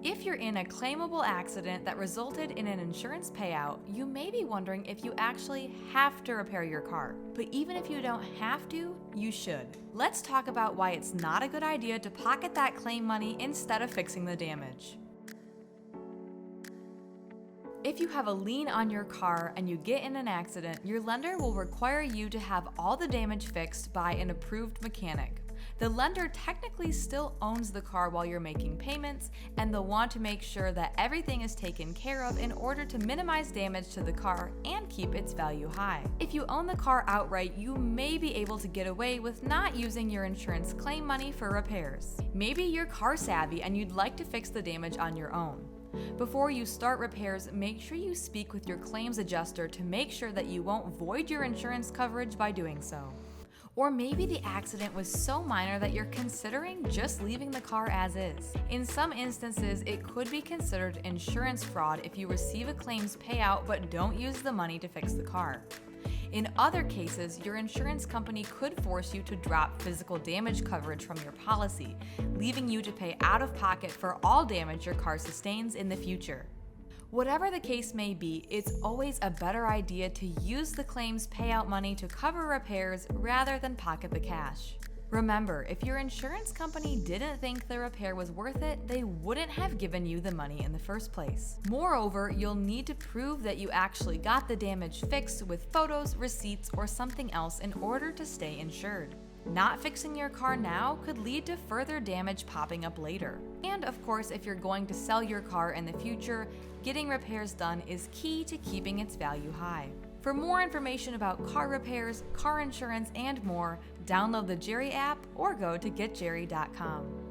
If you're in a claimable accident that resulted in an insurance payout, you may be wondering if you actually have to repair your car. But even if you don't have to, you should. Let's talk about why it's not a good idea to pocket that claim money instead of fixing the damage. If you have a lien on your car and you get in an accident, your lender will require you to have all the damage fixed by an approved mechanic. The lender technically still owns the car while you're making payments, and they'll want to make sure that everything is taken care of in order to minimize damage to the car and keep its value high. If you own the car outright, you may be able to get away with not using your insurance claim money for repairs. Maybe you're car savvy and you'd like to fix the damage on your own. Before you start repairs, make sure you speak with your claims adjuster to make sure that you won't void your insurance coverage by doing so. Or maybe the accident was so minor that you're considering just leaving the car as is. In some instances, it could be considered insurance fraud if you receive a claims payout but don't use the money to fix the car. In other cases, your insurance company could force you to drop physical damage coverage from your policy, leaving you to pay out of pocket for all damage your car sustains in the future. Whatever the case may be, it's always a better idea to use the claims payout money to cover repairs rather than pocket the cash. Remember, if your insurance company didn't think the repair was worth it, they wouldn't have given you the money in the first place. Moreover, you'll need to prove that you actually got the damage fixed with photos, receipts, or something else in order to stay insured. Not fixing your car now could lead to further damage popping up later. And of course, if you're going to sell your car in the future, getting repairs done is key to keeping its value high. For more information about car repairs, car insurance, and more, download the Jerry app or go to getjerry.com.